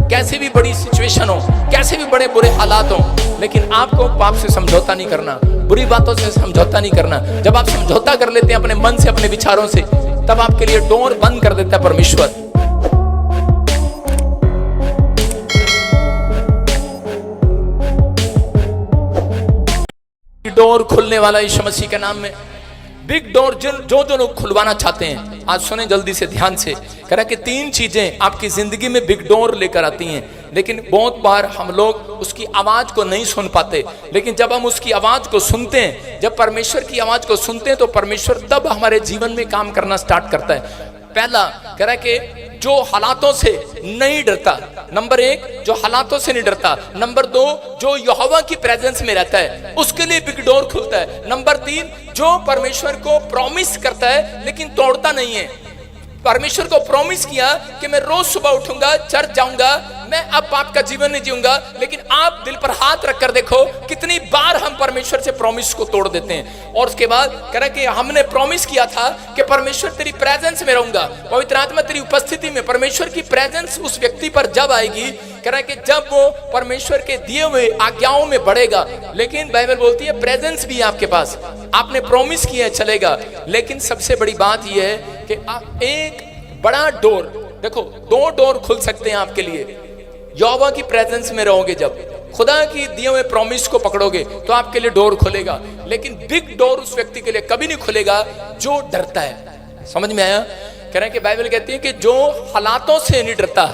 कैसे भी बड़ी सिचुएशन हो, कैसे भी बड़े बुरे हालात हो, लेकिन आपको पाप से समझौता नहीं करना, बुरी बातों से समझौता नहीं करना। जब आप समझौता कर लेते हैं अपने मन से, अपने विचारों से, तब आपके लिए डोर बंद कर देता है परमेश्वर। डोर खुलने वाला यीशु मसीह के नाम में, बिग डोर जो लोग खुलवाना चाहते हैं, आज सुने जल्दी से, ध्यान से। कह रहा कि 3 चीजें आपकी जिंदगी में बिग डोर लेकर आती हैं, लेकिन बहुत बार हम लोग उसकी आवाज को नहीं सुन पाते। लेकिन जब हम उसकी आवाज को सुनते हैं, जब परमेश्वर की आवाज को सुनते हैं, तो परमेश्वर तब हमारे जीवन में काम करना स्टार्ट करता है। पहला कह रहा है कि जो हालातों से नहीं डरता, नंबर 1 जो हालातों से नहीं डरता, नंबर 2 जो यहोवा की प्रेजेंस में रहता है, उसके लिए बिग डोर खुलता है, नंबर 3 जो परमेश्वर को प्रॉमिस करता है लेकिन तोड़ता नहीं है। परमेश्वर को प्रॉमिस किया कि मैं रोज सुबह उठूंगा, चर्च जाऊंगा, मैं अब पाप का जीवन नहीं जीऊंगा, लेकिन आप दिल पर हाथ रखकर देखो कितनी बार हम परमेश्वर से प्रॉमिस को तोड़ देते हैं। और उसके बाद कह रहा कि हमने प्रॉमिस किया था कि परमेश्वर तेरी प्रेजेंस में रहूंगा, पवित्र आत्मा तेरी उपस्थिति में। परमेश्वर की प्रेजेंस उस व्यक्ति पर जब आएगी, कह रहा है कि जब वो परमेश्वर के दिए हुए आज्ञाओं में बढ़ेगा। लेकिन बाइबल बोलती है प्रेजेंस भी है आपके पास, आपने प्रॉमिस किया है, चलेगा। लेकिन सबसे बड़ी बात यह है कि आप एक बड़ा डोर, देखो 2 डोर खुल सकते हैं आपके लिए। यहोवा की प्रेजेंस में रहोगे, जब खुदा की दिए हुए प्रॉमिस को पकड़ोगे, तो आपके लिए डोर खुलेगा। लेकिन बिग डोर उस व्यक्ति के लिए कभी नहीं खुलेगा जो डरता है। समझ में आया? कह रहे हैं कि बाइबल कहती है कि जो हालातों से नहीं डरता,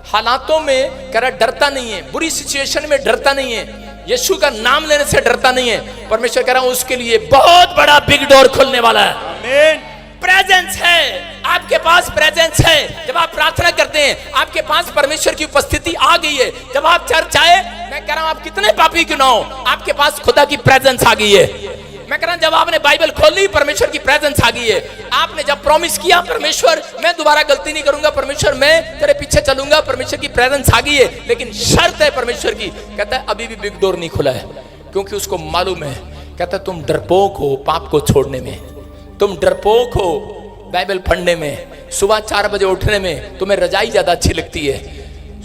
हालातों में कह रहा डरता नहीं है, बुरी सिचुएशन में डरता नहीं है, यीशु का नाम लेने से डरता नहीं है, परमेश्वर कह रहा हूं उसके लिए बहुत बड़ा बिग डोर खुलने वाला है। आमीन। प्रेजेंस है, आपके पास प्रेजेंस है। जब आप प्रार्थना करते हैं, आपके पास परमेश्वर की उपस्थिति आ गई है। जब आप चर्च आए, मैं कह रहा हूं आप कितने पापी क्यों ना हो, आपके पास खुदा की प्रेजेंस आ गई है। मैं कह रहा हूं जब आपने बाइबल खोली, परमेश्वर की प्रेजेंस आ गई है। आपने जब प्रॉमिस किया, परमेश्वर मैं दोबारा गलती नहीं करूंगा, परमेश्वर मैं तेरे पीछे चलूंगा, परमेश्वर की प्रेजेंस आ गई है। लेकिन शर्त है परमेश्वर की, कहता है अभी भी बिग डोर नहीं खुला है, क्योंकि उसको मालूम है। कहता है तुम डरपोक हो पाप को छोड़ने में, तुम डरपोक हो बाइबल पढ़ने में, सुबह 4 बजे उठने में तुम्हें रजाई ज्यादा अच्छी लगती है,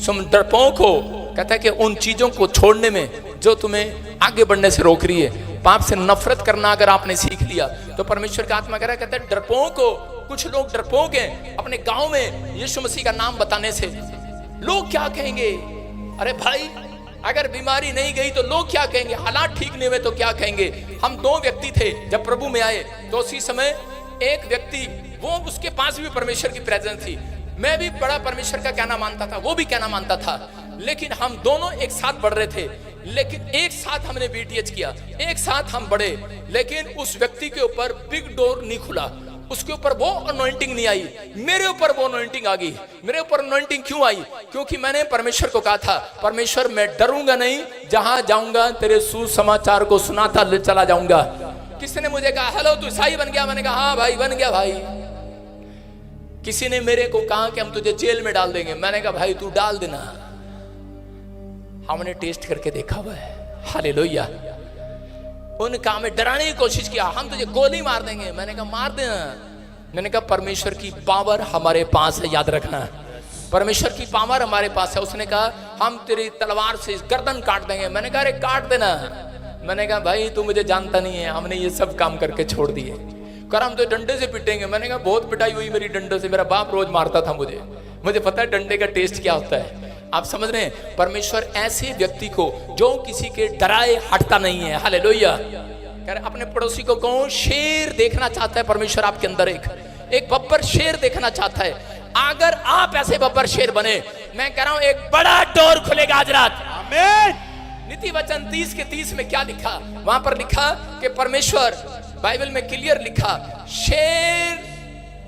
तुम डरपोक हो। कहता है कि उन चीजों को छोड़ने में जो तुम्हें आगे बढ़ने से रोक रही है। पाप से नफरत करना अगर आपने सीख लिया, तो परमेश्वर का आत्मा कह रहा है, कहता है डरपोक हो। कुछ लोग डरपोक हैं अपने गांव में यीशु मसीह का नाम बताने से। लोग क्या कहेंगे? अरे भाई, अगर बीमारी नहीं गई तो लोग क्या कहेंगे, हालात ठीक नहीं हुए तो क्या कहेंगे। हम 2 व्यक्ति थे जब प्रभु में आए, तो उसी समय एक व्यक्ति, वो उसके पास भी परमेश्वर की प्रेजेंस थी, मैं भी बड़ा परमेश्वर का कहना मानता था, वो भी कहना मानता था, लेकिन हम दोनों एक साथ बढ़ रहे थे। लेकिन एक साथ हमने बीटीएच किया, एक साथ हम बढ़े, लेकिन उस व्यक्ति के ऊपर बिग डोर नहीं खुला, उसके ऊपर वो अनॉइंटिंग नहीं आई, मेरे ऊपर वो अनॉइंटिंग आ गई। मेरे ऊपर अनॉइंटिंग क्यों आई? क्योंकि मैंने परमेश्वर को कहा था, परमेश्वर मैं डरूंगा नहीं, जहां जाऊंगा तेरे सुसमाचार को सुनाता चला जाऊंगा। किसी ने मुझे कहा हेलो तू ईसाई बन गया, मैंने कहा हाँ भाई बन गया भाई। किसी ने मेरे को कहा कि हम तुझे जेल में डाल देंगे, मैंने कहा भाई तू डाल देना, हमने टेस्ट करके देखा हुआ है। हालेलुया। उन कहा में डराने की कोशिश किया, हम तुझे गोली मार देंगे, मैंने कहा मार देना। मैंने कहा परमेश्वर की पावर हमारे पास है, याद रखना, परमेश्वर की पावर हमारे पास है। उसने कहा हम तेरी तलवार से गर्दन काट देंगे, मैंने कहा अरे काट देना। मैंने कहा भाई तू मुझे जानता नहीं है, हमने ये सब काम करके छोड़ दिए। कर हम तो डंडे से पिटेंगे, मैंने कहा बहुत पिटाई हुई मेरी डंडे से, मेरा बाप रोज मारता था मुझे पता है डंडे का टेस्ट क्या होता है। आप समझ रहे हैं? परमेश्वर ऐसे व्यक्ति को जो किसी के डराए हटता नहीं है। हालेलुया। अपने पड़ोसी को कहो शेर देखना चाहता है परमेश्वर आपके अंदर, एक बब्बर शेर देखना चाहता है। अगर आप ऐसे बब्बर शेर बने, मैं कह रहा हूं एक बड़ा डोर खुलेगा आज रात। आमीन। नीति वचन 30 के 30 में क्या लिखा? वहां पर लिखा कि परमेश्वर, बाइबल में क्लियर लिखा, शेर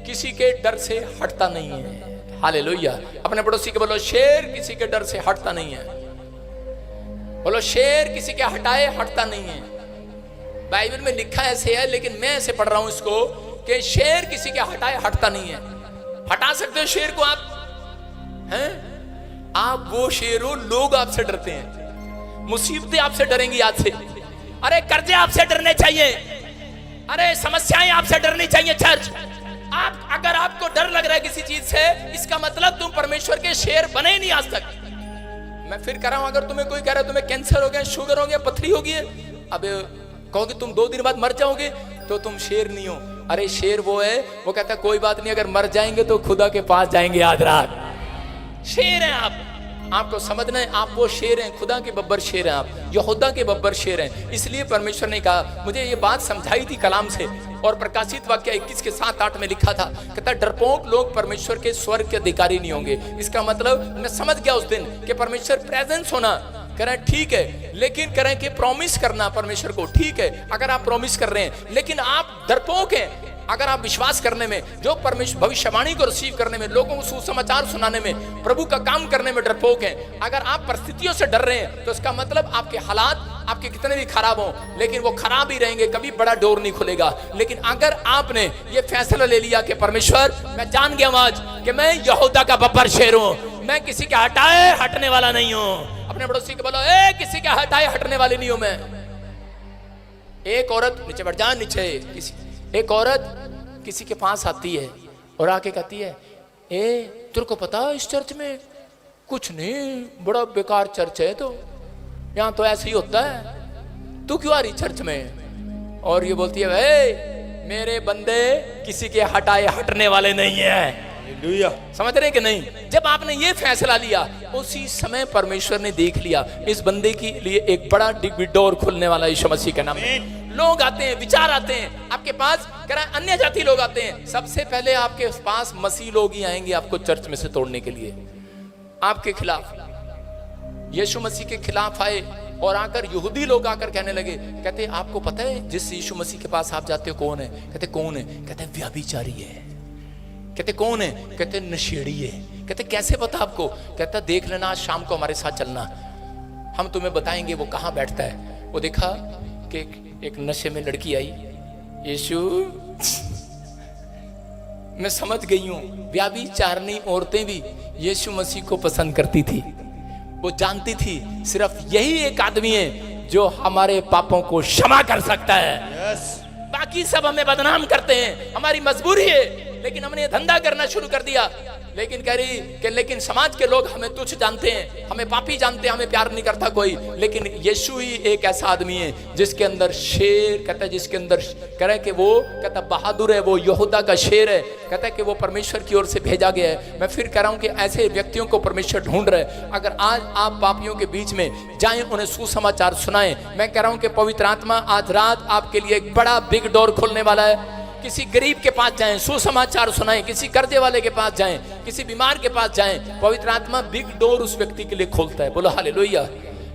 किसी के डर से हटता नहीं है। हालेलुया। अपने पड़ोसी के बोलो शेर किसी के डर से हटता नहीं है। बोलो शेर किसी के हटाए हटता नहीं है। बाइबल में लिखा ऐसे है, लेकिन मैं ऐसे पढ़ रहा हूं इसको कि शेर किसी के हटाए हटता नहीं है। हटा सकते हो शेर को आप? हैं? आप वो शेर हो, लोग आपसे डरते हैं, मुसीबतें आपसे डरेंगी आज से। अरे कर्जे आपसे डरने चाहिए, अरे समस्याएं आपसे डरनी चाहिए। चर्च, आप अगर आपको डर लग रहा है किसी चीज से, इसका मतलब तुम परमेश्वर के शेर बने ही नहीं आज तक। मैं फिर कह रहा हूं, अगर तुम्हें कोई कह रहा है तुम्हें कैंसर हो गया, शुगर हो गया, पथरी हो गई है, अब कहोगे तुम 2 दिन बाद मर जाओगे, तो तुम शेर नहीं हो। अरे शेर वो है, वो कहता है कोई बात नहीं, अगर मर जाएंगे तो खुदा के पास जाएंगे आज रात। शेर हैं आप, आपको समझना है, आप वो शेर हैं, खुदा के बब्बर शेर हैं, आप यहूदा के बब्बर शेर हैं। इसलिए परमेश्वर ने कहा, मुझे ये बात समझाई थी कलाम से, और प्रकाशित वाक्य 21 के 7-8 में लिखा था, कहता डरपोक लोग परमेश्वर के स्वर्ग के अधिकारी नहीं होंगे। इसका मतलब मैं समझ गया उस दिन कि परमेश्वर प्रेजेंस होना, कह रहे हैं ठीक है, लेकिन कह रहे हैं कि प्रॉमिस करना परमेश्वर को, ठीक है अगर आप प्रॉमिस कर रहे हैं, लेकिन आप डरपोक हैं अगर आप विश्वास करने में, जो परमेश्वर भविष्यवाणी को रिसीव करने में, लोगों को सुसमाचार सुनाने में, प्रभु का काम करने में डरपोक हैं। अगर आप परिस्थितियों से डर रहे हैं तो इसका मतलब आपके हालात आपके कितने भी खराब हो, लेकिन वो खराब ही रहेंगे, कभी बड़ा डोर नहीं खुलेगा। लेकिन अगर आपने ये फैसला ले लिया कि परमेश्वर मैं जान गया आज कि मैं यहूदा का बब्बर शेर हूं, मैं किसी के हटाए हटने वाला नहीं हूं। अपने पड़ोसी को बोलो, ए किसी के हटाए हटने वाले नहीं हूं मैं। एक औरत, नीचे बढ़ जा, नीचे, एक औरत किसी के पास आती है और आके कहती है, ए तेरे को पता इस चर्च में कुछ नहीं, बड़ा बेकार चर्च है, तो यहाँ तो ऐसे ही होता है, तू क्यों आ रही चर्च में? और ये बोलती है, ए मेरे बंदे किसी के हटाए हटने वाले नहीं है। समझ रहे कि नहीं? जब आपने ये फैसला लिया, उसी समय परमेश्वर ने देख लिया इस बंदे के लिए एक बड़ा डोर खुलने वाला यीशु मसीह के नाम में। लोग आते हैं, विचार आते हैं आपके पास, कह रहा है अन्य जाति लोग आते हैं, सबसे पहले आपके पास मसीह लोग ही आएंगे आपको चर्च में से तोड़ने के लिए, आपके खिलाफ। यीशु मसीह के खिलाफ आए और आकर यहूदी लोग आकर कहने लगे, कहते आपको पता है जिस यीशु मसीह के पास आप जाते हो कौन है? कहते कौन है? कहते व्यभिचारी है। कहते कौन है? कहते नशेड़ी है। कहते कैसे पता आपको? कहता देख लेना, आज शाम को हमारे साथ चलना, हम तुम्हें बताएंगे वो कहाँ बैठता है। वो देखा कि एक नशे में लड़की आई, यीशु मैं समझ गई हूं, व्यभिचारिणी औरतें भी यीशु मसीह को पसंद करती थी। वो जानती थी सिर्फ यही एक आदमी है जो हमारे पापों को क्षमा कर सकता है। बाकी सब हमें बदनाम करते हैं, हमारी मजबूरी है, लेकिन हमने धंधा करना शुरू कर दिया। लेकिन कह रही कि लेकिन समाज के लोग हमें तुच्छ जानते हैं, हमें पापी जानते हैं, हमें प्यार नहीं करता कोई। लेकिन यीशु ही एक ऐसा आदमी है जिसके अंदर शेर, कहता है जिसके अंदर कह रहा है कि वो कहता बहादुर है, वो यहूदा का शेर है। कहता है कि वो परमेश्वर की ओर से भेजा गया है। मैं फिर कह रहा हूं कि ऐसे व्यक्तियों को परमेश्वर ढूंढ रहे हैं। अगर आज आप पापियों के बीच में जाएं, उन्हें सुसमाचार सुनाएं, मैं कह रहा हूं कि पवित्र आत्मा आज रात आपके लिए एक बड़ा बिग डोर खोलने वाला है। किसी गरीब के पास जाएं, सुसमाचार सुनाएं, किसी कर्जे वाले के पास जाएं, किसी बीमार के पास जाएं, पवित्र आत्मा बिग डोर उस व्यक्ति के लिए खोलता है। बोलो हालेलुया।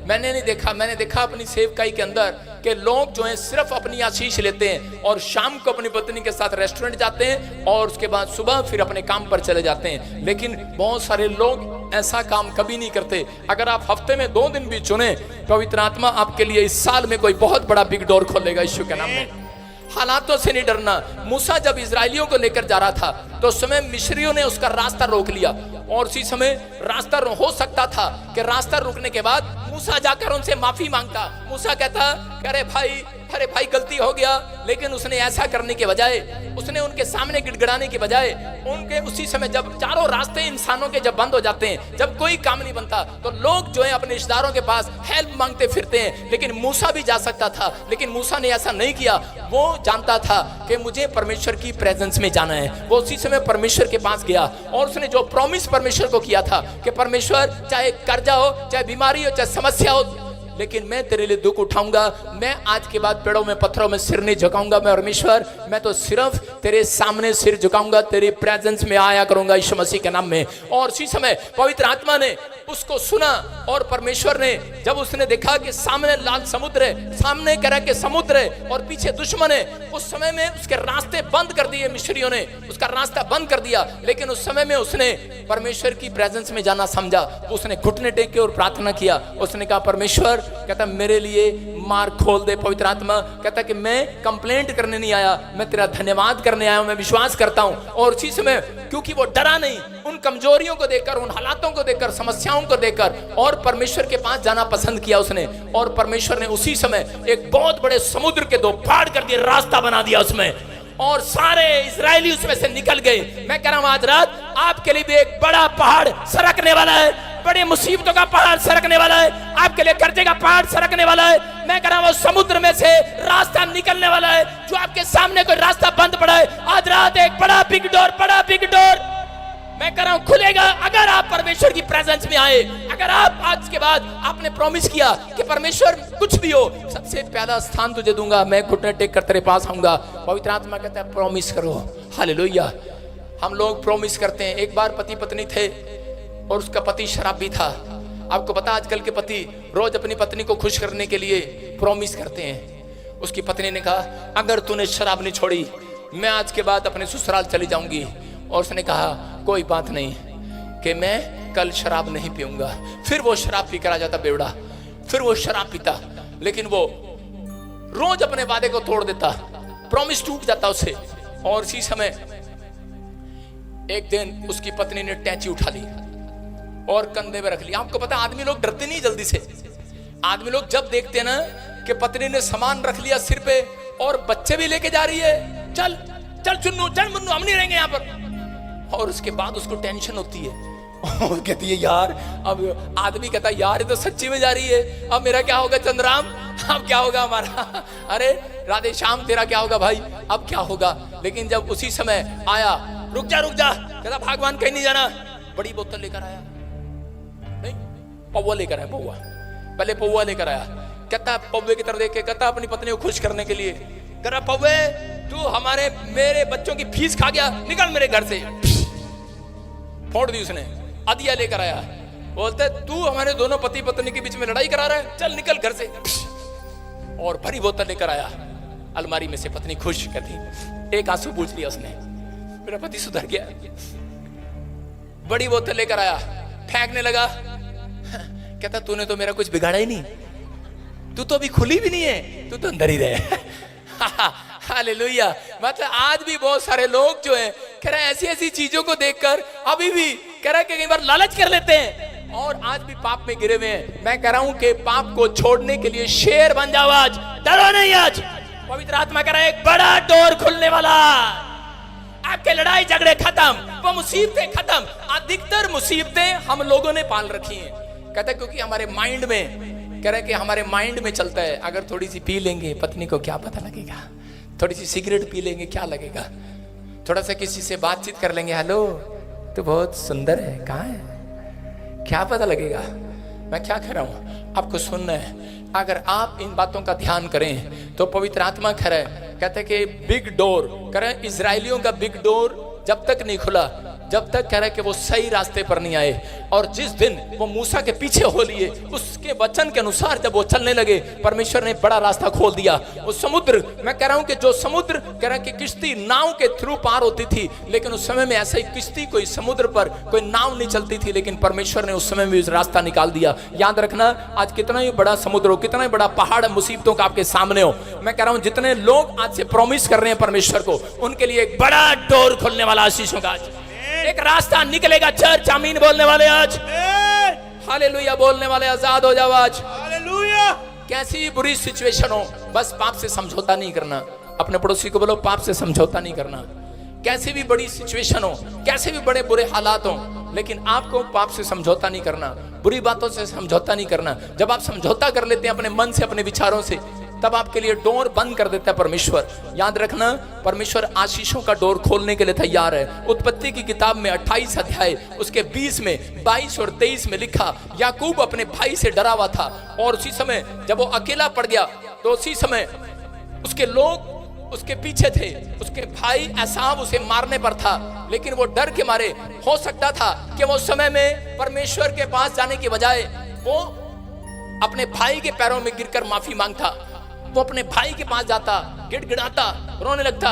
मैंने नहीं देखा, मैंने देखा अपनी सेवकाई के अंदर कि लोग जो हैं सिर्फ अपनी आशीष लेते हैं और शाम को अपनी पत्नी के साथ रेस्टोरेंट जाते हैं और उसके बाद सुबह फिर अपने काम पर चले जाते हैं। लेकिन बहुत सारे लोग ऐसा काम कभी नहीं करते। अगर आप हफ्ते में 2 दिन भी चुने, पवित्र आत्मा आपके लिए इस साल में कोई बहुत बड़ा बिग डोर खोलेगा यीशु के नाम में। हालातों से नहीं डरना। मूसा जब इजरायलियों को लेकर जा रहा था तो उस समय मिस्रियों ने उसका रास्ता रोक लिया, और उसी समय रास्ता हो सकता था कि रास्ता रोकने के बाद मूसा जाकर उनसे माफी मांगता। मूसा कहता अरे भाई गलती हो गया, लेकिन उसने ऐसा करने के बजाय, उसने उनके सामने गिड़गिड़ाने के बजाय, उनके उसी समय जब चारों रास्ते इंसानों के जब बंद हो जाते हैं, जब कोई काम नहीं बनता, तो लोग जो है अपने रिश्तेदारों के पास हेल्प मांगते फिरते हैं। लेकिन मूसा भी जा सकता था, लेकिन मूसा ने ऐसा नहीं किया। वो जानता था कि मुझे परमेश्वर की प्रेजेंस में जाना है। वो उसी समय परमेश्वर के पास गया और उसने जो प्रॉमिस परमेश्वर को किया था कि परमेश्वर चाहे कर्जा हो, चाहे बीमारी हो, चाहे समस्या हो, लेकिन मैं तेरे लिए दुख उठाऊंगा। मैं आज के बाद पेड़ों में पत्थरों में सिर नहीं झुकाऊंगा। मैं परमेश्वर, मैं तो सिर्फ तेरे सामने सिर झुकाऊंगा, तेरी प्रेजेंस में आया करूंगा यीशु मसीह के नाम में। और उसी समय पवित्र आत्मा ने उसको सुना और परमेश्वर ने जब उसने देखा कि सामने लाल समुद्र है, सामने कह रहा कि समुद्र है और पीछे दुश्मन है, उस समय में उसके रास्ते बंद कर दिए मिस्रियों ने, उसका रास्ता बंद कर दिया। लेकिन उस समय में उसने परमेश्वर की प्रेजेंस में जाना समझा। उसने घुटने टेके और प्रार्थना किया। उसने कहा परमेश्वर, कहता मेरे लिए मार्ग खोल दे। पवित्र आत्मा कहता कि मैं कंप्लेंट करने नहीं आया, मैं तेरा धन्यवाद करने आया हूं, मैं विश्वास करता हूं। और उसी समय क्योंकि वो डरा नहीं, उन कमजोरियों को देखकर, उन हालातों को देखकर, समस्याओं को देखकर, और परमेश्वर के पास जाना पसंद किया उसने। और परमेश्वर ने उसी समय एक बहुत बड़े समुद्र के 2 फाड़ कर दिए, रास्ता बना दिया उसमें, और सारे इजरायली उसमें से निकल गए। मैं कह रहा हूं आज रात आपके लिए भी एक बड़ा पहाड़ सरकने वाला है। बड़ी मुसीबतों का पहाड़ सरकने वाला है, आपके लिए कर्जे का पहाड़ सरकने वाला है। मैं कह रहा हूं वो समुद्र में से रास्ता निकलने वाला है। जो आपके सामने कोई रास्ता बंद पड़ा है, आज रात एक बड़ा बिग डोर मैं कह रहा हूं खुलेगा, अगर आप परमेश्वर की प्रेजेंस में आए। अगर आप आज के बाद आपने प्रॉमिस किया कि परमेश्वर कुछ भी हो, सबसे पहला स्थान तुझे दूंगा, मैं घुटने टेक कर तेरे पास आऊंगा। पवित्र आत्मा कहता है प्रॉमिस करो। हालेलुया। हम लोग प्रॉमिस करते हैं। एक बार पति पत्नी थे और उसका पति शराबी था। आपको पता आजकल के पति रोज अपनी पत्नी को खुश करने के लिए प्रॉमिस करते हैं। उसकी पत्नी ने कहा अगर तूने शराब नहीं छोड़ी, मैं आज के बाद अपने ससुराल चली जाऊंगी। और उसने कहा कोई बात नहीं कि मैं कल शराब नहीं पीऊंगा। फिर वो शराब पी कर आ जाता बेवड़ा, फिर वो शराब पीता, लेकिन वो रोज अपने वादे को तोड़ देता, प्रॉमिस टूट जाता उसे। और इसी समय एक दिन उसकी पत्नी ने टैची उठा ली और कंधे में रख ली। आपको पता आदमी लोग डरते नहीं जल्दी से। आदमी लोग जब देखते हैं ना कि पत्नी ने सामान रख लिया सिर पे और बच्चे भी लेके जा रही है, चल चल चुन्नू चल मुन्नू हम नहीं रहेंगे यहाँ पर। और उसके बाद उसको टेंशन होती है और कहती है यार, अब आदमी कहता है यार ये तो सच्ची में जा रही है, अब मेरा क्या होगा चंद्राम, अब क्या होगा हमारा, अरे राधे श्याम तेरा क्या होगा भाई, अब क्या होगा। लेकिन जब उसी समय आया, रुक जा कहता भगवान कहीं नहीं जाना, बड़ी बोतल लेकर आया, नहीं पौवा लेकर आया, पौवा पहले पौवा लेकर आया। कहता पौवे की तरफ देख के कहता अपनी पत्नी को खुश करने के लिए, कह रहा पौवे तू मेरे बच्चों की फीस खा गया, निकल मेरे घर से। फोड़ दी उसने। अदिया लेकर आया, बोलते तू हमारे दोनों पति पत्नी के बीच में लड़ाई करा रहा है, चल निकल घर से। और भरी बोतल लेकर आया। अलमारी में से पत्नी खुश कहती, एक आंसू पूछ लिया उसने, मेरा पति सुधर गया। बड़ी बोतल लेकर आया, फेंकने लगा। कहता तूने तो मेरा कुछ बिगाड़ा ही नहीं, तू तो अभी खुली भी नहीं है, तू तो अंदर ही रहे। हालेलुया। मतलब आज भी बहुत सारे लोग जो हैं कह रहे हैं ऐसी ऐसी चीजों को देखकर अभी भी कह रहा है कि कई बार लालच कर लेते हैं और आज भी पाप में गिरे हुए हैं। मैं कह रहा हूं कि पाप को छोड़ने के लिए शेर बन जाओ आज, डरो नहीं। आज पवित्र आत्मा कह रहा है एक बड़ा डोर खुलने वाला, आपके लड़ाई झगड़े खत्म, वो मुसीबतें खत्म। अधिकतर मुसीबतें हम लोगों ने पाल रखी हैं। कहता है क्योंकि हमारे माइंड में, कह रहे कि हमारे माइंड में चलता है अगर थोड़ी सी पी लेंगे पत्नी को क्या पता लगेगा, थोड़ी सी सिगरेट पी लेंगे क्या लगेगा, थोड़ा सा किसी से बातचीत कर लेंगे, हेलो तो बहुत सुंदर है, कहाँ है, क्या पता लगेगा। मैं क्या कह रहा हूं, आपको सुनना है। अगर आप इन बातों का ध्यान करें तो पवित्र आत्मा कह रहा है, कहते हैं कि बिग डोर, कह रहे हैं इजरायलियों का बिग डोर जब तक नहीं खुला, जब तक कह रहा है कि वो सही रास्ते पर नहीं आए। और जिस दिन वो मूसा के पीछे हो लिए, उसके वचन के अनुसार जब वो चलने लगे, परमेश्वर ने बड़ा रास्ता खोल दिया। वो समुद्र, मैं कह रहा हूं कि जो समुद्र, कह रहा है कि किश्ती नाव के थ्रू पार होती थी, लेकिन उस समय में ऐसा ही किश्ती कोई समुद्र पर कोई नाव नहीं चलती थी, लेकिन परमेश्वर ने उस समय में उस रास्ता निकाल दिया। याद रखना, आज कितना ही बड़ा समुद्र हो, कितना ही बड़ा पहाड़ मुसीबतों का आपके सामने हो, मैं कह रहा हूं जितने लोग आज से प्रॉमिस कर रहे हैं परमेश्वर को, उनके लिए एक बड़ा डोर खुलने वाला आशीषों का, आज एक रास्ता निकलेगा। चर्च आमीन बोलने वाले आज, हालेलुया बोलने वाले आजाद हो जाओ आज। हालेलुया। कैसी बुरी सिचुएशन हो, बस पाप से समझौता नहीं करना। अपने पड़ोसी को बोलो पाप से समझौता नहीं करना। कैसी भी बड़ी सिचुएशन हो, कैसे भी बड़े बुरे हालात हो, लेकिन आपको पाप से समझौता नहीं करना, बुरी बातों से समझौता नहीं करना। जब आप समझौता कर लेते हैं अपने मन से, अपने विचारों से, तब आपके लिए डोर बंद कर देता है परमेश्वर। याद रखना, परमेश्वर आशीषों का डोर खोलने के लिए तैयार है। उत्पत्ति की किताब में 28 अध्याय उसके 20 में 22 और 23 में लिखा, याकूब अपने भाई से डरा हुआ था और उसी समय जब वो अकेला पड़ गया तो उसी समय उसके लोग उसके पीछे थे। उसके भाई एसाव उसे मारने पर था, लेकिन वो डर के मारे, हो सकता था कि वो समय में परमेश्वर के पास जाने की बजाय वो अपने भाई के पैरों में गिरकर माफी मांगता। वो अपने भाई के पास जाता, गिड़गिड़ाता, रोने लगता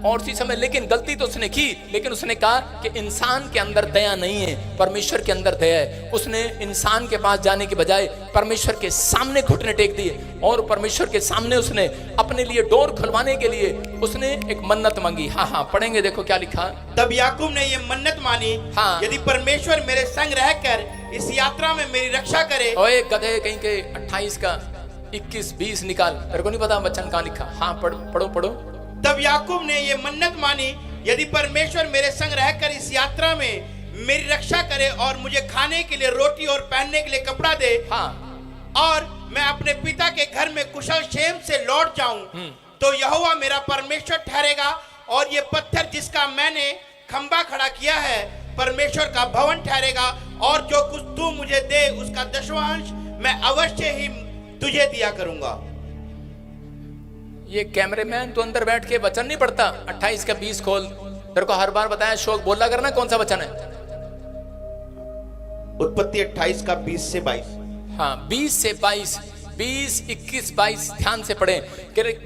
और उसी समय, लेकिन गलती तो उसने की, लेकिन उसने कहा कि इंसान के अंदर दया नहीं है, परमेश्वर के अंदर दया है। उसने इंसान के पास जाने के बजाय परमेश्वर के सामने घुटने टेक दिए और परमेश्वर के सामने उसने अपने लिए डोर खुलवाने के लिए उसने एक मन्नत मांगी। हाँ, पढ़ेंगे, देखो क्या लिखा। तब याकूब ने ये मन्नत मानी, हाँ, यदि परमेश्वर मेरे संग रहकर इस यात्रा में मेरी रक्षा करे। ओए गधे कहीं के 28 का 21-20 निकाल, मेरे को नहीं पता वचन कहाँ लिखा। हाँ पढ़ो। तब याकूब ने ये मन्नत मानी, यदि परमेश्वर मेरे संग रहकर इस यात्रा में मेरी रक्षा करे और मुझे खाने के लिए रोटी और पहनने के लिए कपड़ा दे, हाँ, और मैं अपने पिता के घर में कुशल क्षेम से लौट जाऊं, तो यहोवा मेरा परमेश्वर ठहरेगा, और ये पत्थर जिसका मैंने खंबा खड़ा किया है परमेश्वर का भवन ठहरेगा, और जो कुछ तू मुझे दे उसका दशवांश मैं अवश्य ही तुझे दिया करूंगा। ये कैमरेमैन तो अंदर बैठ के वचन नहीं पढ़ता। 28 का 20 खोल। तेरे को हर बार बताया शोक बोला करना कौन सा वचन है। उत्पत्ति 28 का 20 से 22। हाँ, 20 से 22, 20, 21, 22 ध्यान से पढ़े।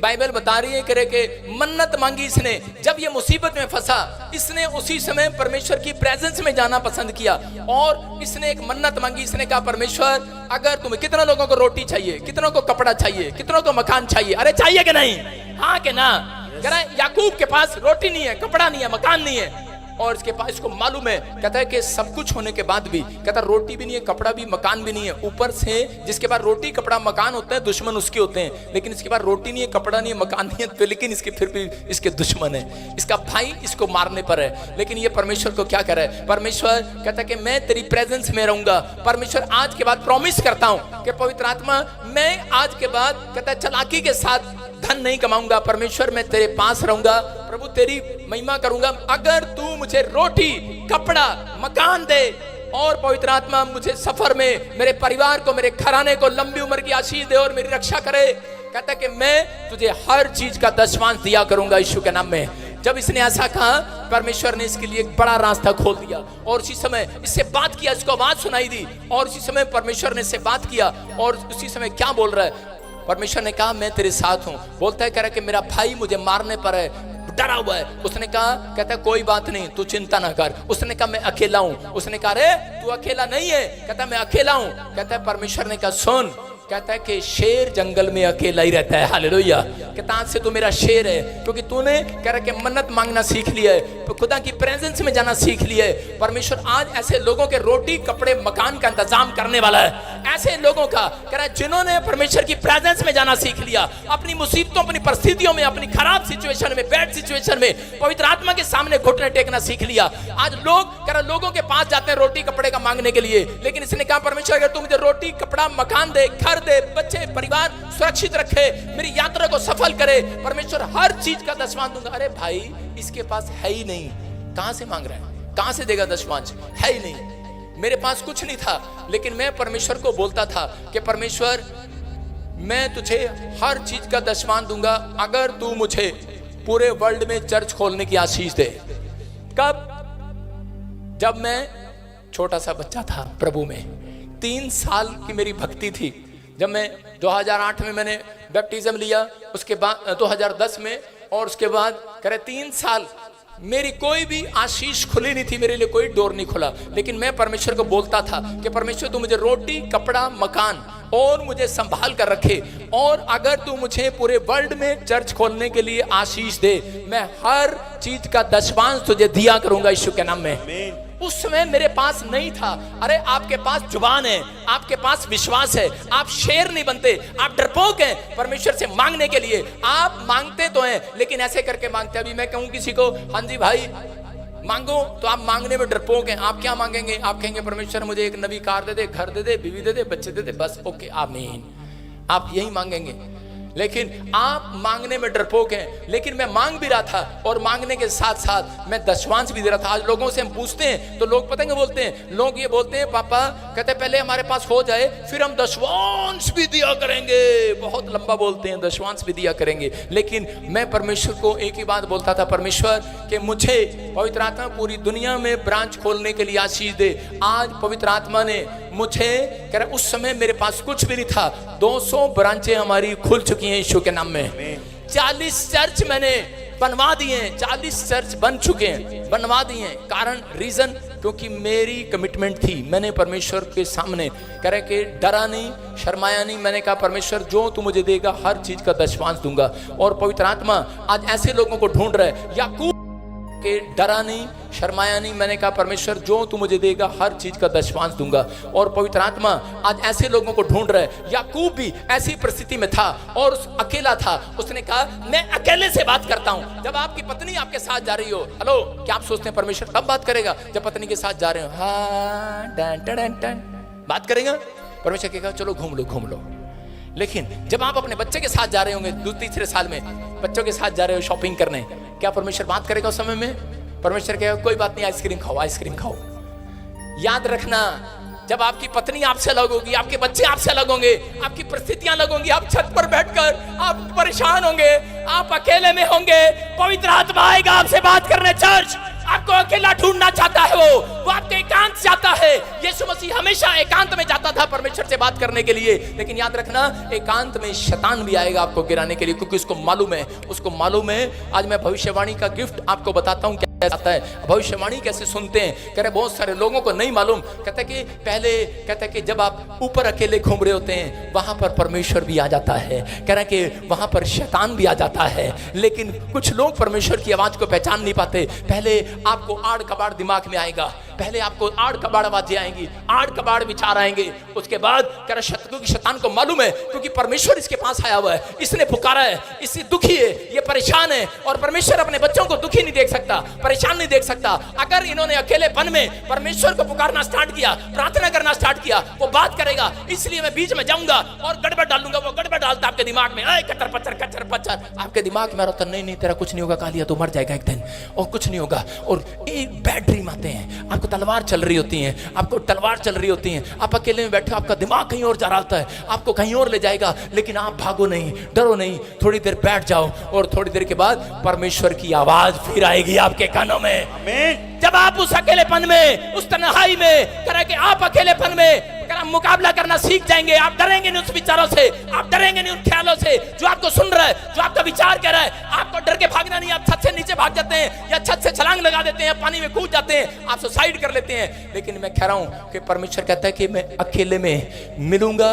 बाइबल बता रही है कि मन्नत मांगी इसने, जब ये मुसीबत में फंसा इसने उसी समय परमेश्वर की प्रेजेंस में जाना पसंद किया, और इसने एक मन्नत मांगी। इसने कहा परमेश्वर अगर तुम्हें, कितना लोगों को रोटी चाहिए, कितनों को कपड़ा चाहिए, कितनों को मकान चाहिए, अरे चाहिए कि नहीं, हाँ कि ना। कह रहा है याकूब के पास रोटी नहीं है, कपड़ा नहीं है, मकान नहीं है, और इसके पास, इसको मालूम है, कहता है कि सब कुछ होने के बाद भी, कहता है रोटी भी नहीं है, कपड़ा भी, मकान भी नहीं है, ऊपर से जिसके पास रोटी कपड़ा मकान होता है दुश्मन उसके होते हैं, लेकिन इसके पास रोटी नहीं है, कपड़ा नहीं है, मकान नहीं है, तो लेकिन इसके फिर भी इसके दुश्मन है, इसका भाई इसको मारने पर है। लेकिन ये परमेश्वर को क्या करे, परमेश्वर कहता है कि मैं तेरी प्रेजेंस में रहूंगा। परमेश्वर आज के बाद प्रॉमिस करता हूं कि पवित्र आत्मा मैं आज के बाद, कहता है चालाकी के साथ धन नहीं कमाऊंगा, परमेश्वर मैं तेरे पास रहूंगा, प्रभु तेरी महिमा करूंगा, अगर तू मुझे रोटी, कपड़ा, मकान दे, और पवित्र आत्मा मुझे सफर में, मेरे परिवार को, मेरे घराने को लंबी उम्र की आशीष दे और मेरी रक्षा करे। कहता कि मैं तुझे हर चीज का दशवांश दिया करूंगा यीशु के नाम में। जब इसने ऐसा कहा, परमेश्वर ने इसके लिए एक बड़ा रास्ता खोल दिया, और उसी समय इससे बात किया, इसको आवाज सुनाई दी, और उसी समय परमेश्वर ने इससे बात किया, और उसी समय क्या बोल रहा है, परमेश्वर ने कहा मैं तेरे साथ हूं। बोलता है कह रहा कि मेरा भाई मुझे मारने पर है, डरा हुआ है। उसने कहा, कहता है कोई बात नहीं, तू चिंता ना कर। उसने कहा मैं अकेला हूं। उसने कहा अरे तू अकेला नहीं है। कहता मैं अकेला हूं। कहता है परमेश्वर ने कहा सुन, कहता है कि शेर जंगल में अकेला ही रहता है। हालेलुया। कहता आज से तू मेरा शेर है, क्योंकि तूने कह रहा कि मन्नत मांगना सीख लिया है, खुदा की प्रेजेंस में जाना सीख लिया है। परमेश्वर आज ऐसे लोगों के रोटी, कपड़े, मकान का इंतजाम करने वाला है। ऐसे लोगों का कह रहा है जिन्होंने परमेश्वर की प्रेजेंस में जाना सीख लिया, अपनी मुसीबतों, अपनी परिस्थितियों में, अपनी खराब सिचुएशन में, बैड सिचुएशन में पवित्र आत्मा के सामने घुटने टेकना सीख लिया। आज लोग कह रहा लोगों के पास जाते हैं रोटी कपड़े का मांगने के लिए, लेकिन इसने कहा परमेश्वर अगर तू मुझे रोटी, कपड़ा, मकान दे, घर दे, बच्चे, परिवार सुरक्षित रखे, मेरी यात्रा को सफल करे, परमेश्वर हर चीज का दशवांश दूंगा। अरे भाई इसके पास है ही नहीं, कहां से मांग रहा है, कहां से देगा दशवांश, है ही नहीं। मेरे पास कुछ नहीं था, लेकिन मैं परमेश्वर को बोलता था कि परमेश्वर मैं तुझे हर चीज का दशवांश दूंगा अगर तू मुझे पूरे वर्ल्ड में चर्च खोलने की आशीष दे। कब? जब मैं छोटा सा बच्चा था प्रभु में, 3 साल की मेरी भक्ति थी। जब मैं 2008 में मैंने बैप्टिज्म लिया, उसके बाद 2010 में, और उसके बाद करे 3 साल मेरी कोई भी आशीष खुली नहीं थी, मेरे लिए कोई डोर नहीं खुला। लेकिन मैं परमेश्वर को बोलता था कि परमेश्वर तू मुझे रोटी, कपड़ा, मकान और मुझे संभाल कर रखे, और अगर तू मुझे पूरे वर्ल्ड में चर्च खोलने के लिए आशीष दे, मैं हर चीज का दशवांश तुझे दिया करूंगा यीशु के नाम में। उस समय मेरे पास नहीं था। अरे आपके पास जुबान है, आपके पास विश्वास है, आप शेर नहीं बनते, आप डरपोक हैं परमेश्वर से मांगने के लिए। आप मांगते तो हैं, लेकिन ऐसे करके मांगते। अभी मैं कहूं किसी को हाँ जी भाई मांगो, तो आप मांगने में डरपोक हैं। आप क्या मांगेंगे? आप कहेंगे परमेश्वर मुझे एक नवी कार दे दे, घर दे दे, बीवी दे दे, बच्चे दे दे, बस ओके आमीन। आप यही मांगेंगे, लेकिन आप मांगने में डरपोक हैं। लेकिन मैं मांग भी रहा था, और मांगने के साथ साथ मैं दशवांश भी दे रहा था। आज लोगों से हम पूछते हैं तो लोग पता है बोलते हैं, लोग ये बोलते हैं पापा कहते हैं पहले हमारे पास हो जाए फिर हम दशवांश भी दिया करेंगे। बहुत लंबा बोलते हैं, दशवांश भी दिया करेंगे। लेकिन मैं परमेश्वर को एक ही बात बोलता था, परमेश्वर कि मुझे पवित्र आत्मा पूरी दुनिया में ब्रांच खोलने के लिए आशीष दे। आज पवित्र आत्मा ने मुझे कह रहा, उस समय मेरे पास कुछ भी नहीं था, 200 ब्रांचें हमारी खुल चुकी हैं यीशु के नाम में। 40 चर्च मैंने बनवा दिए हैं, 40 चर्च बन चुके हैं, बनवा दिए हैं। कारण रीजन क्योंकि मेरी कमिटमेंट थी। मैंने परमेश्वर के सामने कह रहे कि डरा नहीं, शर्माया नहीं। मैंने कहा परमेश्वर जो तू मुझे देगा हर चीज का दशवांश दूंगा। और पवित्र आत्मा आज ऐसे लोगों को ढूंढ रहा है। याकूब कि डरा नहीं, शर्माया नहीं। मैंने कहा परमेश्वर जो तू मुझे देगा हर चीज का दशमांश दूंगा। और पवित्र आत्मा आज ऐसे लोगों को ढूंढ रहा है। याकूब भी ऐसी परिस्थिति में था और अकेला था। उसने कहा मैं अकेले से बात करता हूं। जब आपकी पत्नी आपके साथ जा रही हो, हेलो, क्या आप सोचते हैं परमेश्वर कब बात करेगा? जब पत्नी के साथ जा रहे हो, हाँ डन डन डन बात करेगा। परमेश्वर कहेगा चलो घूम लो। लेकिन जब आप अपने बच्चे के साथ जा रहे होंगे, दूसरे तीसरे साल में बच्चों के साथ जा रहे हो शॉपिंग करने, क्या परमेश्वर बात करेगा उस समय में? परमेश्वर कहेगा कोई बात नहीं, आइसक्रीम खाओ। याद रखना, जब आपकी पत्नी आपसे अलग होगी, आपके बच्चे आपसे अलग होंगे, आपकी परिस्थितियां अलग होंगी, आप छत पर बैठकर आप परेशान होंगे, आप अकेले में होंगे, पवित्र आत्मा आएगा आपसे बात करने। चर्च आपको अकेला ढूंढना चाहता है, वो आपके एकांत चाहता है। यीशु मसीह हमेशा एकांत में जाता था परमेश्वर से बात करने के लिए। लेकिन याद रखना, एकांत में शैतान भी आएगा आपको गिराने के लिए, क्योंकि उसको मालूम है। आज मैं भविष्यवाणी का गिफ्ट आपको बताता हूं आता है। भविष्यवाणी कैसे सुनते हैं? कह रहे बहुत सारे लोगों को नहीं मालूम। कहता है कि जब आप ऊपर अकेले घूम रहे होते हैं, वहां पर परमेश्वर भी आ जाता है। कह रहा है कि वहां पर शैतान भी आ जाता है। लेकिन कुछ लोग परमेश्वर की आवाज को पहचान नहीं पाते। पहले आपको आड़ कबाड़ दिमाग में आएगा, पहले आपको आड़ कबाड़ आवाजें आएंगी, आड़ कबाड़ विचार आएंगे। उसके बाद कह रहा शत्रु की शैतान को मालूम है, क्योंकि परमेश्वर इसके पास आया हुआ है, इसने पुकारा है, इससे दुखी है, ये परेशान है। और परमेश्वर अपने बच्चों को दुखी नहीं देख सकता, परेशान नहीं देख सकता। अगर इन्होंने अकेलेपन में परमेश्वर को पुकारना स्टार्ट किया, प्रार्थना करना स्टार्ट किया, वो बात करेगा। इसलिए मैं बीच में जाऊंगा और गड़बड़ डालूंगा। वो गड़बड़ डालता आपके दिमाग में, कचर पचर आपके दिमाग में रहता, नहीं तेरा कुछ नहीं होगा, कालिया तो मर जाएगा एक दिन, और कुछ नहीं होगा। और एक बैड ड्रीम आते हैं, आपको तलवार चल रही होती है, आप अकेले में बैठे, आपका दिमाग कहीं और जा रहा होता है, आपको कहीं और ले जाएगा। लेकिन आप भागो नहीं, डरो नहीं, थोड़ी देर बैठ जाओ और थोड़ी देर के बाद परमेश्वर की आवाज फिर आएगी आपके कानों में। आमीन। जब आप उस अकेलेपन में, उस तन्हाई में, कह कि आप अकेलेपन में मुकाबला करना सीख जाएंगे। आप डरेंगे नहीं उस विचारों से, आप डरेंगे नहीं उन ख्यालों से जो आपको सुन रहा है, जो आपका विचार कह रहा है। आपको डर के भागना नहीं, आप छत से नीचे भाग जाते हैं, या छत से छलांग लगा देते हैं, पानी में कूद जाते हैं, आप सुसाइड कर लेते हैं। लेकिन मैं कह रहा हूं कि परमेश्वर कहता है कि मैं अकेले में मिलूंगा,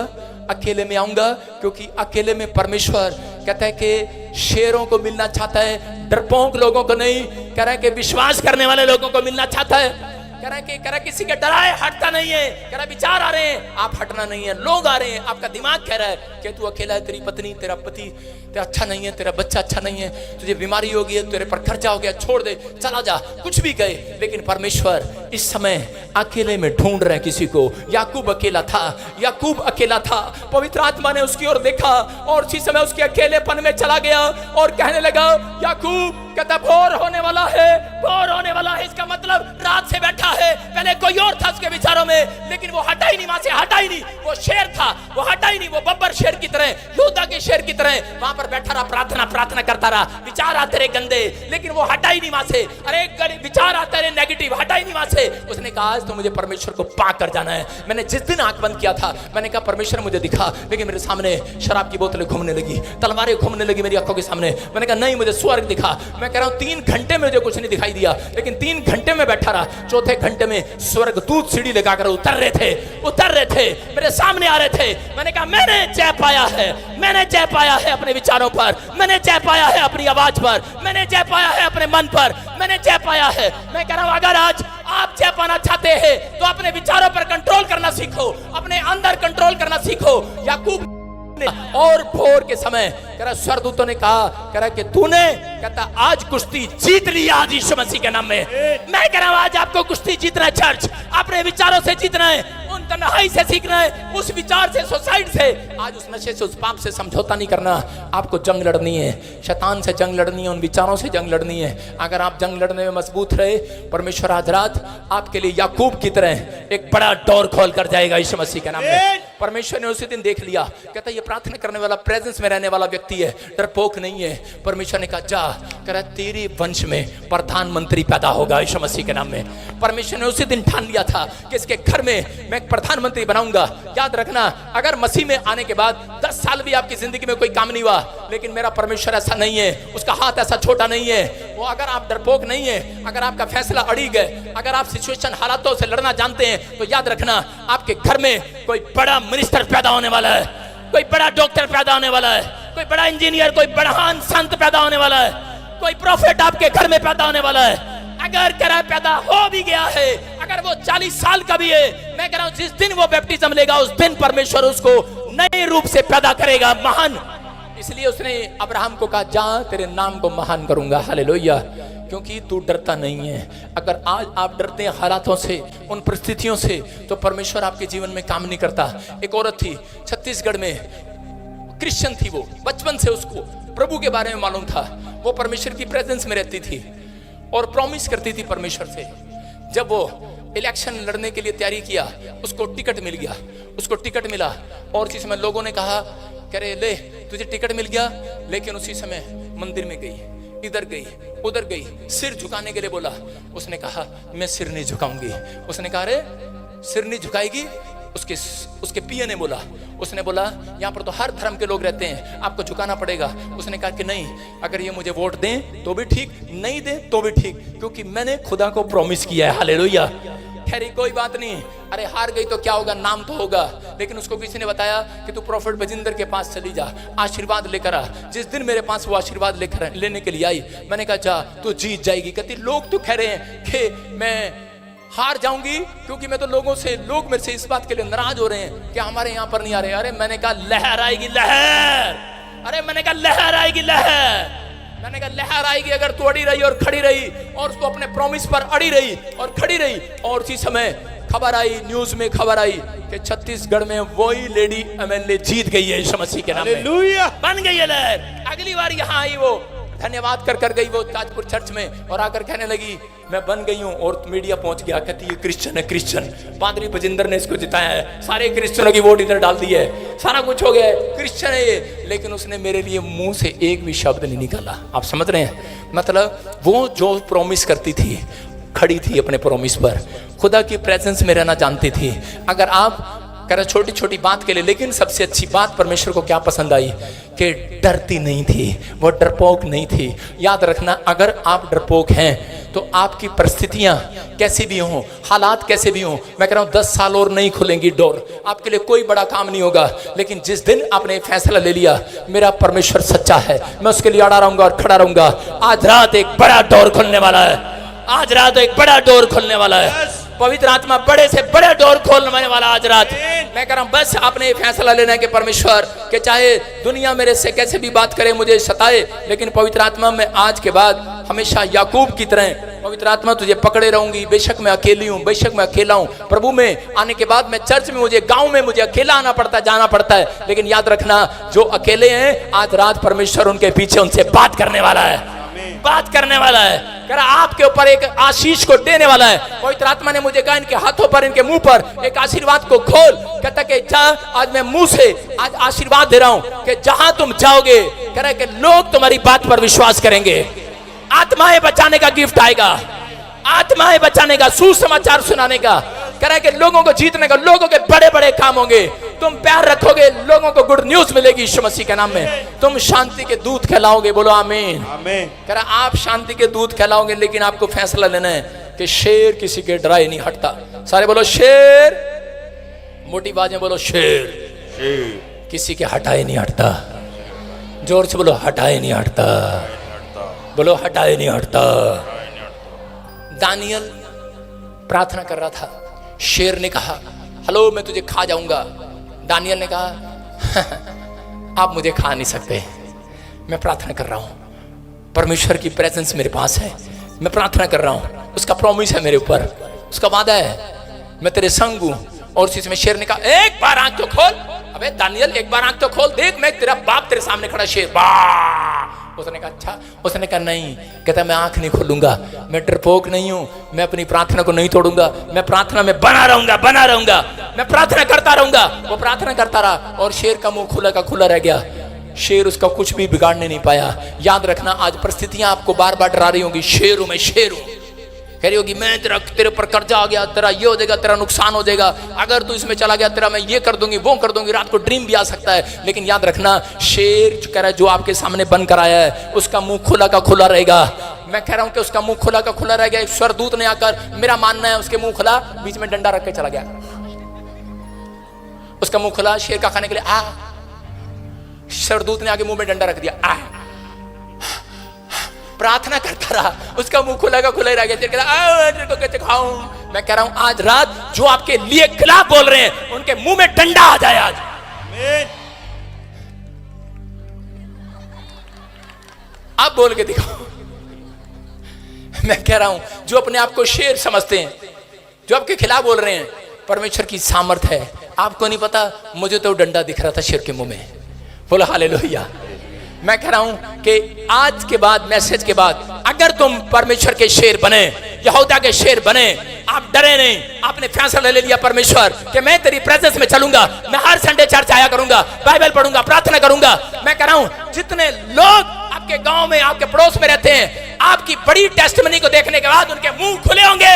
अकेले में आऊंगा, क्योंकि अकेले में परमेश्वर कहता है कि शेरों को मिलना चाहता है, डरपोक लोगों को नहीं। कह रहा है कि विश्वास करने वाले लोगों को मिलना चाहता है। कह रहा किसी के डराए हटता नहीं है। कह रहा विचार आ रहे हैं, आप हटना नहीं है। लोग आ रहे हैं, आपका दिमाग कह रहा है कि तू अकेला है, तेरी पत्नी, तेरा पति तेरा अच्छा नहीं है, तेरा बच्चा अच्छा नहीं है, तुझे बीमारी हो गई है, तेरे पर खर्चा हो गया, छोड़ दे, चला जा, कुछ भी कहे। लेकिन परमेश्वर इस समय अकेले में ढूंढ रहे किसी को। याकूब अकेला था, पवित्र आत्मा ने उसकी ओर देखा और उसी समय उसके अकेलेपन में चला गया और कहने लगा, याकूब कहता भोर होने वाला है। इसका मतलब रात से बैठा है। पहले कोई और था उसके विचारों में, लेकिन वो हटा ही नहीं, वहां से हटा ही नहीं। वो शेर था, वो हटा ही नहीं। वो बब्बर शेर की तरह, योद्धा के शेर की तरह वहां पर बैठा रहा, प्रार्थना करता रहा। विचार आते रहे गंदे, लेकिन वो हटा ही नहीं वहां से। अरे विचार आते रहे नेगेटिव, हटा ही नहीं वहां से। उसने कहा आज तो मुझे परमेश्वर को पा कर जाना है। मैंने जिस दिन आंख बंद किया था, मैंने कहा परमेश्वर मुझे दिखा, लेकिन मेरे सामने शराब की बोतलें घूमने लगी, तलवारें घूमने लगी मेरी आंखों के सामने। मैंने कहा नहीं, मुझे स्वर्ग दिखा। मैं कह रहा हूं 3 घंटे में मुझे कुछ नहीं दिखाई दिया, लेकिन 3 घंटे में बैठा रहा। चौथे घंटे में स्वर्गदूत सीढ़ी लगाकर उतर रहे थे, मेरे सामने आ रहे थे। मैंने कहा मैंने जय पाया है अपने विचारों पर, मैंने जय पाया है अपनी आवाज पर, मैंने जय पाया है अपने मन पर, मैंने जय पाया है। मैं कह रहा हूं अगर आज आप जय पाना चाहते हैं तो अपने विचारों पर कंट्रोल करना सीखो, अपने अंदर कंट्रोल करना सीखो। याकूब और भोर के समय कह रहा स्वर्गदूतों ने कहा, कह रहा कि तूने कहता आज कुश्ती जीत ली आज यीशु मसीह के नाम में। मैं कह रहा हूं आज आपको कुश्ती जीतना है। चर्च अपने विचारों से जीतना है, उन तन्हाई से सीखना है, उस विचार से, सुसाइड से, आज उस नशे से, उस पाप से समझौता नहीं करना। आपको जंग लड़नी है, शैतान से जंग लड़नी है, उन विचारों से जंग लड़नी है। अगर आप जंग लड़ने में मजबूत रहे, परमेश्वर आज रात आपके लिए याकूब की तरह एक बड़ा डोर खोल कर जाएगा यीशु मसीह के नाम में। परमेश्वर ने उसी दिन देख लिया, कहता ये प्रार्थना करने वाला, प्रेजेंस में रहने वाला व्यक्ति है, डरपोक नहीं है। परमेश्वर ने कहा जा, कह रहा तेरे वंश में प्रधानमंत्री पैदा होगा यीशु मसीह के नाम में। परमेश्वर ने उसी दिन ठान लिया था कि इसके घर में मैं प्रधानमंत्री बनाऊंगा। याद रखना, अगर मसीह में आने के बाद 10 साल भी आपकी जिंदगी में कोई काम नहीं हुआ, लेकिन मेरा परमेश्वर ऐसा नहीं है, उसका हाथ ऐसा छोटा नहीं है। वो अगर आप डरपोक नहीं है, अगर आपका फैसला अड़िग है, अगर आप सिचुएशन हालातों से लड़ना जानते हैं, तो याद रखना आपके घर में कोई बड़ा मिनिस्टर पैदा होने वाला है, कोई बड़ा डॉक्टर पैदा होने वाला है, कोई बड़ा इंजीनियर, कोई बड़ा संत पैदा होने वाला है, कोई प्रॉफिट आपके घर में पैदा होने वाला है। अगर कह रहा है पैदा हो भी गया है, अगर वो 40 साल का भी है, मैं कह रहा हूं जिस दिन वो बैप्टिज्म लेगा उस दिन परमेश्वर उसको नए रूप से पैदा करेगा, महान। इसलिए उसने अब्राहम को कहा जा तेरे नाम को महान करूंगा, हालेलुया, क्योंकि तू डरता नहीं है। अगर आज आप डरते हैं हालातों से, उन परिस्थितियों से, तो परमेश्वर आपके जीवन में काम नहीं करता। एक औरत थी छत्तीसगढ़ में, क्रिश्चियन थी, वो बचपन से उसको प्रभु के बारे में मालूम था। वो परमेश्वर की प्रेजेंस में रहती थी और प्रॉमिस करती थी परमेश्वर से। जब वो इलेक्शन लड़ने के लिए तैयारी किया, उसको टिकट मिल गया, उसको टिकट मिला और उसी समय लोगों ने कहा कह रहे ले तुझे टिकट मिल गया, लेकिन उसी समय मंदिर में गई, इधर गई उधर गई, सिर झुकाने के लिए बोला। उसने कहा मैं सिर नहीं झुकाऊंगी। उसने कहा अरे सिर नहीं झुकाएगी? उसके पिए ने बोला, उसने बोला यहाँ पर तो हर धर्म के लोग रहते हैं, आपको झुकाना पड़ेगा। उसने कहा कि नहीं, अगर ये मुझे वोट दें तो भी ठीक, नहीं दें तो भी ठीक, क्योंकि मैंने खुदा को प्रॉमिस किया है, हालेलुया। खैर कोई बात नहीं, अरे हार गई तो क्या होगा, नाम तो होगा। लेकिन उसको किसी ने बताया कि तू प्रॉफिट बजिंदर के पास चली जा, आशीर्वाद लेकर आ। जिस दिन मेरे पास वो आशीर्वाद लेकर लेने के लिए आई, मैंने कहा जा तू जीत जाएगी। कहती लोग तो कह रहे हैं कि मैं हार जाऊंगी, क्योंकि मैं तो लोग मेरे से इस बात के लिए नाराज हो रहे हैं कि हमारे यहाँ पर नहीं आ रहे। अरे मैंने कहा लहर आएगी, लहर, अरे मैंने कहा लहर आएगी, लहर, मैंने कहा लहर आएगी अगर तू अड़ी रही और खड़ी रही और उसको अपने प्रॉमिस पर अड़ी रही और खड़ी रही। और उसी समय खबर आई, न्यूज में खबर आई कि छत्तीसगढ़ में वही लेडी एमएलए जीत गई है यीशु मसीह के नाम में, बन गई है लहर। अगली बार यहाँ आई, वो धन्यवाद कर गई वो ताजपुर चर्च में और आकर कहने लगी मैं बन गई हूँ। और मीडिया पहुंच गया, कहती है क्रिश्चियन है, क्रिश्चियन, पादरी बजिंदर ने इसको जिताया है, सारे क्रिश्चियनों की वोट इधर डाल दी है, सारा कुछ हो गया है, क्रिश्चियन है ये। लेकिन उसने मेरे लिए मुंह से एक भी शब्द नहीं निकाला। आप समझ रहे हैं, मतलब वो जो प्रॉमिस करती थी, खड़ी थी अपने प्रॉमिस पर, खुदा की प्रेजेंस में रहना जानती थी। अगर आप कह छोटी छोटी बात के लिए, लेकिन सबसे अच्छी बात परमेश्वर को क्या पसंद आई कि डरती नहीं थी, वो डरपोक नहीं थी। याद रखना, अगर आप डरपोक हैं तो आपकी परिस्थितियां कैसी भी हों, हालात कैसे भी हों, मैं कह रहा हूं 10 साल और नहीं खुलेंगी डोर, आपके लिए कोई बड़ा काम नहीं होगा। लेकिन जिस दिन आपने फैसला ले लिया मेरा परमेश्वर सच्चा है, मैं उसके लिए अड़ा रहूंगा और खड़ा रहूंगा, आज रात एक बड़ा डोर खुलने वाला है, आज रात एक बड़ा डोर खुलने वाला है। पवित्र आत्मा बड़े से बड़े डोर खोलने वाला आज रात। मैं कह रहा हूं बस आपने ये फैसला लेना है कि परमेश्वर के चाहे दुनिया मेरे से कैसे भी बात करे, मुझे सताए, लेकिन पवित्र आत्मा में आज के बाद हमेशा याकूब की तरह पवित्र आत्मा तुझे पकड़े रहूंगी। बेशक मैं अकेली हूं, बेशक मैं अकेला हूं, प्रभु में आने के बाद मैं चर्च में, मुझे गांव में मुझे अकेला आना पड़ता है, जाना पड़ता है, लेकिन याद रखना जो अकेले हैं आज रात परमेश्वर उनके पीछे उनसे बात करने वाला है, बात करने वाला है, कर आपके ऊपर एक आशीष को देने वाला है। पवित्र आत्मा ने मुझे कहा इनके हाथों पर, इनके मुंह पर एक आशीर्वाद को खोल। कहता कि जा, आज मैं मुंह से आज आशीर्वाद दे रहा हूं कि जहां तुम जाओगे कह रहा कि लोग तुम्हारी बात पर विश्वास करेंगे, आत्माएं बचाने का गिफ्ट आएगा, आत्माएं बचाने का, सुसमाचार सुनाने का, कह रहा है कि लोगों को जीतने का, लोगों के बड़े बड़े काम होंगे, तुम प्यार रखोगे, लोगों को गुड न्यूज मिलेगी यीशु मसीह के नाम में, तुम शांति के दूत कहलाओगे। बोलो आमीन, आमीन। कह रहा आप शांति के दूत कहलाओगे, लेकिन आपको फैसला लेना है कि शेर किसी के डराए नहीं हटता। सारे बोलो शेर, मोटी आवाज में बोलो शेर, शेर किसी के हटाए नहीं हटता। जोर से बोलो हटाए नहीं हटता, बोलो हटाए नहीं हटता। दानियल प्रार्थना कर रहा था, शेर ने कहा हेलो मैं तुझे खा जाऊंगा। दानियल ने कहा आप मुझे खा नहीं सकते, मैं प्रार्थना कर रहा हूं, परमेश्वर की प्रेजेंस मेरे पास है, मैं प्रार्थना कर रहा हूं, उसका प्रॉमिस है मेरे ऊपर, उसका वादा है, मैं तेरे संग हूं। और उसी में शेर ने कहा एक बार आंख तो खोल। अबे दानियल एक बार आंख तो खोल, देख मैं तेरा बाप तेरे सामने खड़ा। शेर बा, उसने कहा अच्छा, उसने कहा नहीं, कहता मैं आंख नहीं खोलूंगा, मैं डरपोक नहीं हूं, मैं अपनी प्रार्थना को नहीं तोड़ूंगा, मैं प्रार्थना में बना रहूंगा, मैं प्रार्थना करता रहूंगा। वो प्रार्थना करता रहा और शेर का मुंह खुला का खुला रह गया, शेर उसका कुछ भी बिगाड़ने नहीं पाया। याद रखना आज परिस्थितियां आपको बार बार डरा रही होंगी, शेर हूं मैं, शेर हूं, कह रही होगी मैं तेरे ऊपर कर्जा आ गया, तेरा ये हो जाएगा, तेरा नुकसान हो जाएगा, अगर तू इसमें चला गया तेरा मैं ये कर दूंगी, वो कर दूंगी, रात को ड्रीम भी आ सकता है। लेकिन याद रखना शेर कह रहा है जो आपके सामने बन कर आया है उसका मुंह खुला का खुला रहेगा। मैं कह रहा हूं कि उसका मुंह खुला का खुला रह गया। एक स्वरदूत ने आकर, मेरा मानना है उसके मुंह खुला, बीच में डंडा रख के चला गया, उसका मुंह खुला शेर का खाने के लिए। स्वरदूत ने आगे मुंह में डंडा रख दिया, प्रार्थना करता रहा, उसका मुंह खुला का खुला ही रह गया। तेरे को खाऊं। मैं कह रहा हूं आज रात जो आपके लिए खिलाफ बोल रहे हैं उनके मुंह में डंडा आ जाए आज। आप बोल के दिखाओ। मैं कह रहा हूं जो अपने आप को शेर समझते हैं, जो आपके खिलाफ बोल रहे हैं, परमेश्वर की सामर्थ है। आपको नहीं पता, मुझे तो डंडा दिख रहा था शेर के मुंह में। बोलो हालेलुया। मैं कह रहा हूं कि आज के बाद, मैसेज के बाद, अगर तुम परमेश्वर के शेर बने, यहूदा के शेर बने, आप डरे नहीं। आपने फैसला ले लिया परमेश्वर कि मैं तेरी प्रेजेंस में चलूंगा, मैं हर संडे चर्च आया करूंगा, बाइबल पढ़ूंगा, प्रार्थना करूंगा। मैं कह रहा हूं जितने लोग आपके गांव में, आपके पड़ोस में रहते हैं, आपकी बड़ी टेस्टिमनी को देखने के बाद उनके मुंह खुले होंगे।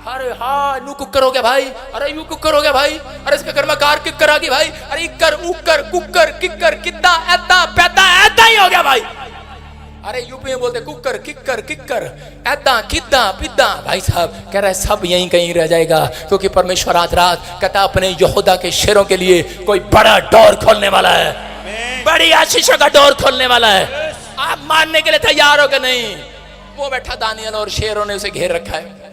अरे हाँ नू कुकर हो गया भाई, अरे यू कुकर हो गया भाई, अरे इसके घर में कार किक्कर आ गई भाई, अरे इक्कर उक्कर कुकर किक्कर किद्दा ऐदा पैदा ऐदा ही हो गया भाई। अरे यूपी में बोलते कुकर किक्कर किक्कर ऐदा किद्दा पिद्दा। भाई साहब कह रहा है सब यहीं कहीं रह जाएगा, क्योंकि परमेश्वर आज रात कहता अपने यहूदा के शेरों के लिए कोई बड़ा डोर खोलने वाला है, बड़ी आशीषों का डोर खोलने वाला है। आप मानने के लिए तैयार हो कि नहीं? वो बैठा दानियल और शेरों ने उसे घेर रखा है।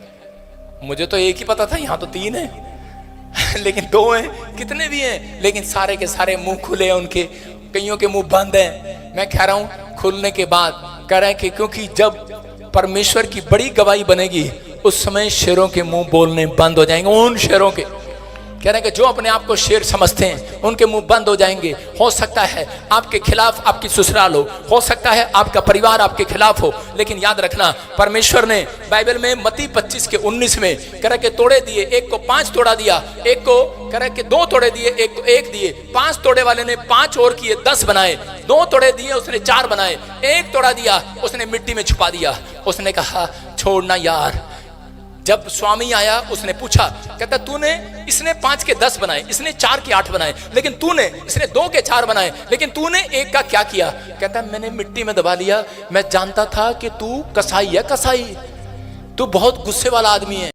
मुझे तो एक ही पता था, यहाँ तो 3 है लेकिन 2 हैं, कितने भी हैं, लेकिन सारे के सारे मुंह खुले हैं उनके, कईयों के मुंह बंद हैं। मैं कह रहा हूं खुलने के बाद कह रहे हैं कि क्योंकि जब परमेश्वर की बड़ी गवाही बनेगी उस समय शेरों के मुंह बोलने बंद हो जाएंगे। उन शेरों के कह रहे हैं कि जो अपने आप को शेर समझते हैं उनके मुंह बंद हो जाएंगे। हो सकता है आपके खिलाफ आपकी ससुराल हो सकता है आपका परिवार आपके खिलाफ हो, लेकिन याद रखना परमेश्वर ने बाइबल में मत्ती 25:19 में कह रहा कि तोड़े दिए, एक को 5 तोड़ा दिया, एक को कह रहा कि 2 तोड़े दिए, एक को 1 दिए। 5 तोड़े वाले ने 5 और किए, 10 बनाए। 2 तोड़े दिए उसने 4 बनाए। 1 तोड़ा दिया उसने मिट्टी में छुपा दिया। उसने कहा छोड़ना यार। जब स्वामी आया उसने पूछा, कहता तूने, इसने 5 के 10 बनाए, इसने 4 के 8 बनाए, लेकिन तूने, इसने 2 के 4 बनाए, लेकिन तूने 1 का क्या किया? कहता मैंने मिट्टी में दबा लिया। मैं जानता था कि तू कसाई है, कसाई, तू बहुत गुस्से वाला आदमी है।